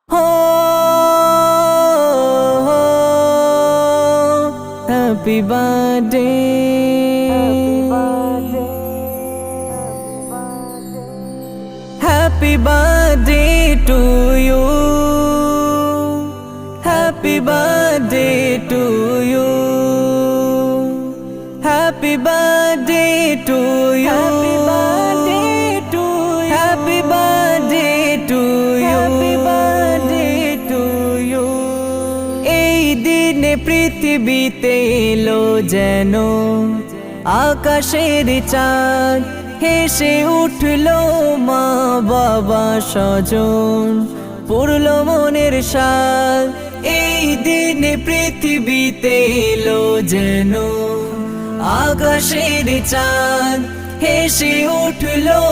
Happy birthday, happy birthday to you, happy birthday to you, happy birthday to you, happy birthday to you, happy birthday to you, happy birthday to you. এই দিনে পৃথিবীতে এলো যেন আকাশের চাঁদ, হেসে উঠলো মা বাবা স্বজন, পূর্ণ মনের স্বাদ। এই দিনে পৃথিবীতে এলো যেন আকাশের চাঁদ, হেসে উঠলো